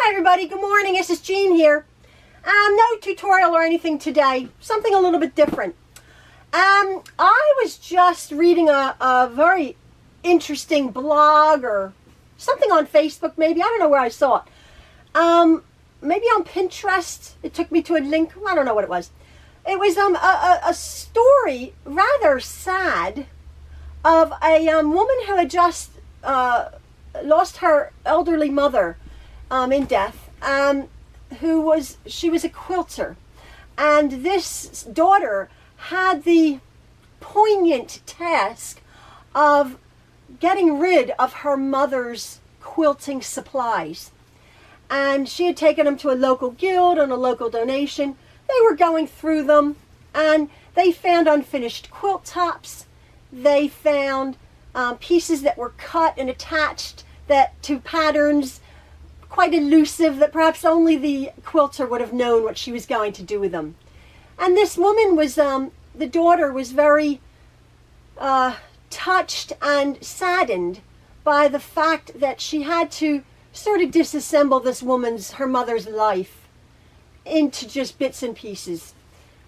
Hi everybody, good morning, this is Jean here. No tutorial or anything today, something a little bit different. I was just reading a very interesting blog or something on Facebook maybe, I don't know where I saw it. Maybe on Pinterest, it took me to a link, I don't know what it was. It was a story, rather sad, of a woman who had just lost her elderly mother in death, she was a quilter, and this daughter had the poignant task of getting rid of her mother's quilting supplies, and she had taken them to a local guild on a local donation. They were going through them and they found unfinished quilt tops. They found pieces that were cut and attached to patterns quite elusive that perhaps only the quilter would have known what she was going to do with them. And this woman was, the daughter was very touched and saddened by the fact that she had to sort of disassemble her mother's life into just bits and pieces.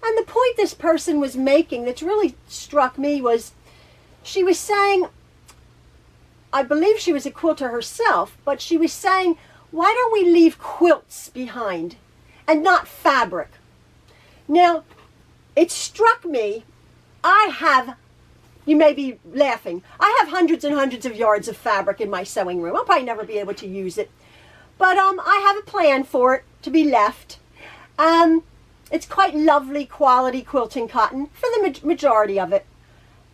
And the point this person was making that really struck me was, she was saying, I believe she was a quilter herself, but she was saying, why don't we leave quilts behind and not fabric? Now, it struck me, you may be laughing, I have hundreds and hundreds of yards of fabric in my sewing room. I'll probably never be able to use it. But I have a plan for it to be left. It's quite lovely quality quilting cotton for the majority of it.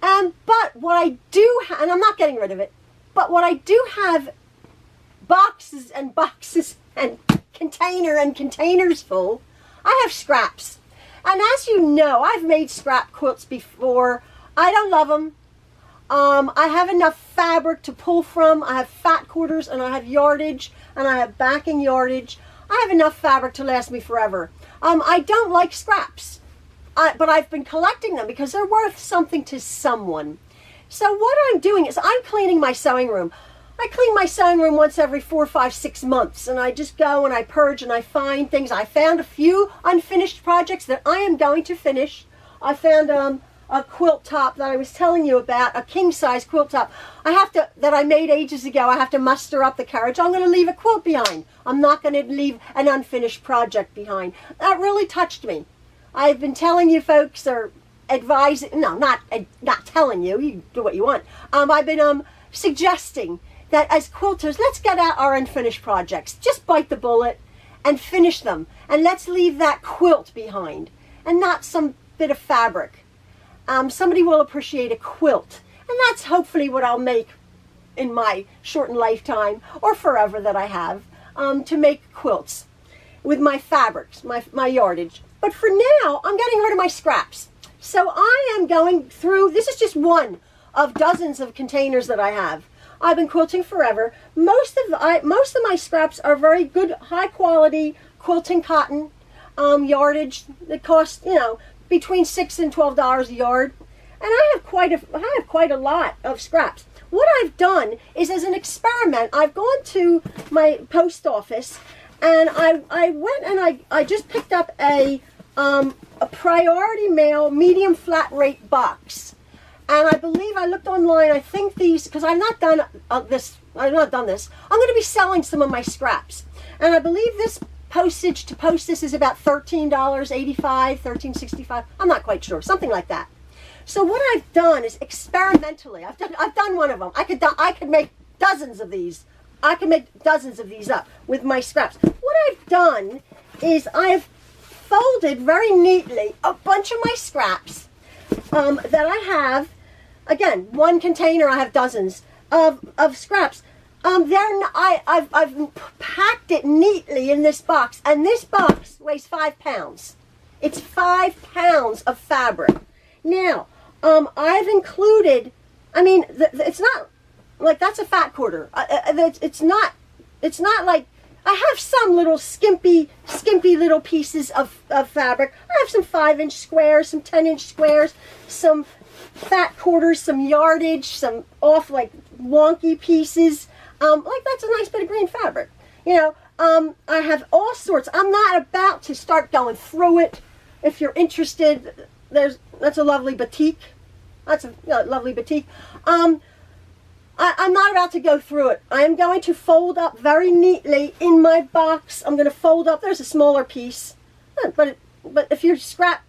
But what I do have, and I'm not getting rid of it, but what I do have boxes and boxes and containers full, I have scraps. And as you know, I've made scrap quilts before. I don't love them. I have enough fabric to pull from. I have fat quarters and I have yardage and I have backing yardage. I have enough fabric to last me forever. I don't like scraps, but I've been collecting them because they're worth something to someone. So what I'm doing is I'm cleaning my sewing room. I clean my sewing room once every 4, 5, 6 months, and I just go and I purge and I find things. I found a few unfinished projects that I am going to finish. I found a quilt top that I was telling you about, a king-size quilt top. That I made ages ago. I have to muster up the courage. I'm going to leave a quilt behind. I'm not going to leave an unfinished project behind. That really touched me. I've been telling you folks, or advising, no, not telling you, you do what you want. I've been suggesting that as quilters, let's get out our unfinished projects. Just bite the bullet and finish them. And let's leave that quilt behind and not some bit of fabric. Somebody will appreciate a quilt. And that's hopefully what I'll make in my shortened lifetime or forever that I have, to make quilts with my fabrics, my yardage. But for now, I'm getting rid of my scraps. So I am going through, this is just one of dozens of containers that I have. I've been quilting forever. Most of my scraps are very good, high quality quilting cotton, yardage that costs, between $6 and $12 a yard. And I have quite a lot of scraps. What I've done is, as an experiment, I've gone to my post office and I went and I just picked up a priority mail medium flat rate box. And I believe I looked online, I think these, because I've not done this, I'm going to be selling some of my scraps. And I believe this postage to post this is about $13.85, $13.65, I'm not quite sure, something like that. So what I've done is experimentally, I've done one of them. I could make dozens of these. I can make dozens of these up with my scraps. What I've done is I've folded very neatly a bunch of my scraps that I have. Again, one container, I have dozens of scraps. I've packed it neatly in this box, and this box weighs 5 pounds. It's 5 pounds of fabric. Now, I've included, it's not like that's a fat quarter. It's not like, I have some little skimpy little pieces of fabric. I have some 5-inch squares, some 10-inch squares, some fat quarters, some yardage, some off like wonky pieces. Like that's a nice bit of green fabric. I have all sorts. I'm not about to start going through it. If you're interested, that's a lovely batik. That's a lovely batik. I'm not about to go through it. I am going to fold up very neatly in my box. I'm going to fold up. There's a smaller piece, but if you're scrap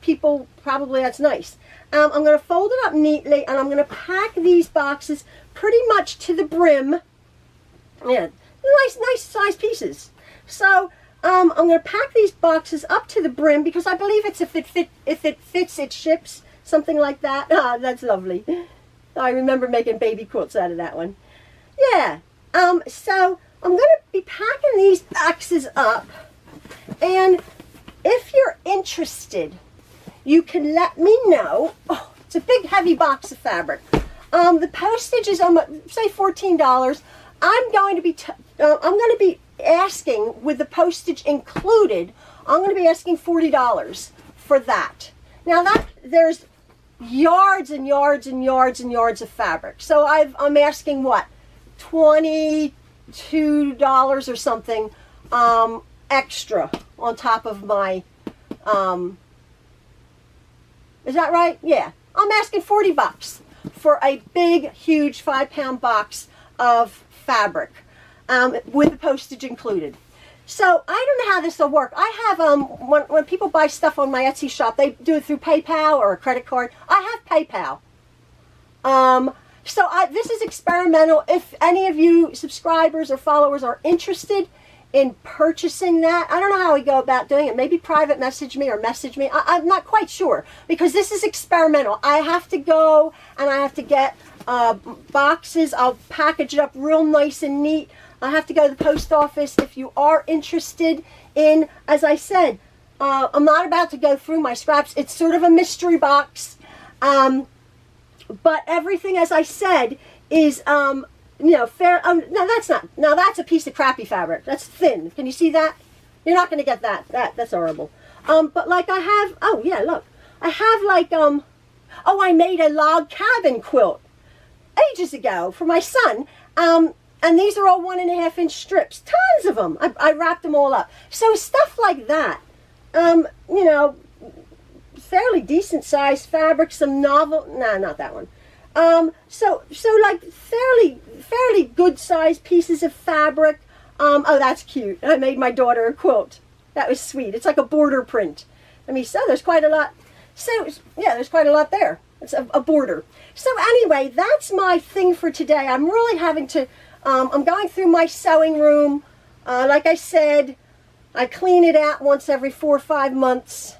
people, probably that's nice. I'm going to fold it up neatly, and I'm going to pack these boxes pretty much to the brim. Yeah, nice size pieces. So I'm going to pack these boxes up to the brim because I believe it's if it fits, it ships, something like that. Ah, that's lovely. I remember making baby quilts out of that one. Yeah. So I'm going to be packing these boxes up, and if you're interested, you can let me know. Oh, it's a big, heavy box of fabric. The postage is say $14. I'm going to be asking, with the postage included, I'm going to be asking $40 for that. Now there's yards and yards and yards and yards of fabric. So I'm asking what, $22 or something extra on top of my. Is that right? Yeah. I'm asking $40 for a big, huge 5-pound box of fabric with the postage included. So I don't know how this will work. I have, when people buy stuff on my Etsy shop, they do it through PayPal or a credit card. I have PayPal. So this is experimental. If any of you subscribers or followers are interested in purchasing that, I don't know how we go about doing it. Maybe private message me or message me. I'm not quite sure, because this is experimental. I have to go and I have to get boxes. I'll package it up real nice and neat. I have to go to the post office. If you are interested in, as I said, I'm not about to go through my scraps. It's sort of a mystery box. But everything, as I said, is fair. No, that's not. Now that's a piece of crappy fabric. That's thin. Can you see that? You're not going to get that. That's horrible. But like I have. Oh yeah, look. I have like Oh, I made a log cabin quilt ages ago for my son. And these are all 1.5 inch strips. Tons of them. I wrapped them all up. So stuff like that. Fairly decent sized fabric. Some novel. Nah, not that one. So like fairly good sized pieces of fabric. Oh, that's cute. I made my daughter a quilt. That was sweet. It's like a border print. So there's quite a lot. So yeah, there's quite a lot there. It's a border. So anyway, that's my thing for today. I'm really having to, I'm going through my sewing room. Like I said, I clean it out once every 4 or 5 months.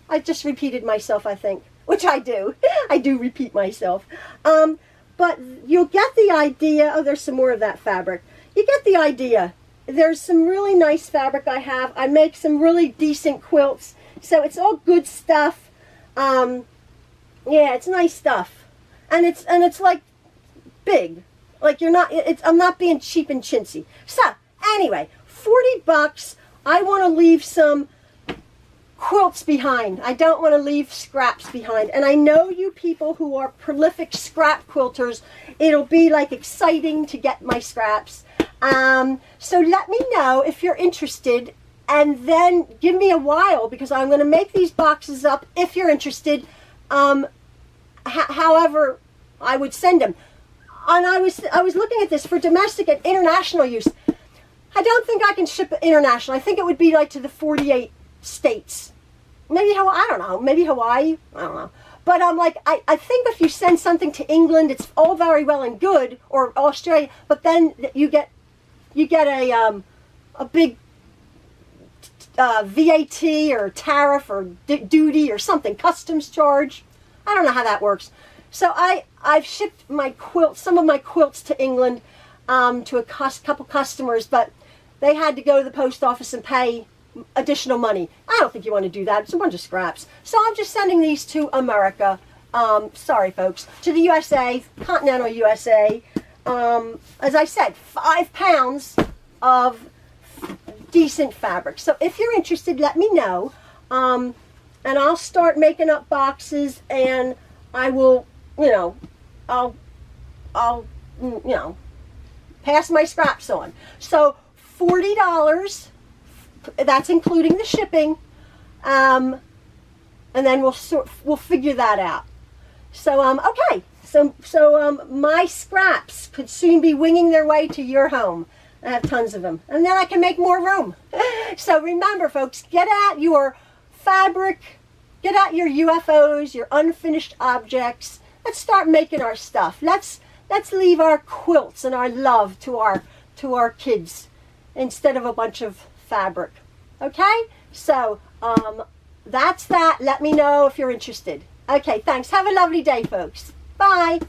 I just repeated myself, I think. Which I do. I do repeat myself. But you'll get the idea. Oh, there's some more of that fabric. You get the idea. There's some really nice fabric I have. I make some really decent quilts. So it's all good stuff. Yeah, it's nice stuff. And it's like big. Like you're not, I'm not being cheap and chintzy. So anyway, $40. I want to leave some quilts behind. I don't want to leave scraps behind. And I know you people who are prolific scrap quilters, it'll be like exciting to get my scraps. So let me know if you're interested, and then give me a while, because I'm going to make these boxes up if you're interested. However I would send them. And I was looking at this for domestic and international use. I don't think I can ship international. I think it would be like to the 48 states. Maybe I don't know. Maybe Hawaii. I don't know. But I'm like, I think if you send something to England, it's all very well and good, or Australia, but then you get a big VAT or tariff or duty or something, customs charge. I don't know how that works. So I've shipped some of my quilts to England to a couple customers, but they had to go to the post office and pay additional money. I don't think you want to do that. It's a bunch of scraps. So I'm just sending these to America. Sorry, folks. To the USA, continental USA. As I said, 5 pounds of decent fabric. So if you're interested, let me know. And I'll start making up boxes, and I will, I'll pass my scraps on. So $40. That's including the shipping. And then we'll figure that out. So okay. So my scraps could soon be winging their way to your home. I have tons of them, and then I can make more room. So remember, folks, get out your fabric, get out your UFOs, your unfinished objects. Let's start making our stuff. Let's leave our quilts and our love to our kids instead of a bunch of fabric. Okay? So that's that. Let me know if you're interested. Okay, thanks. Have a lovely day, folks. Bye.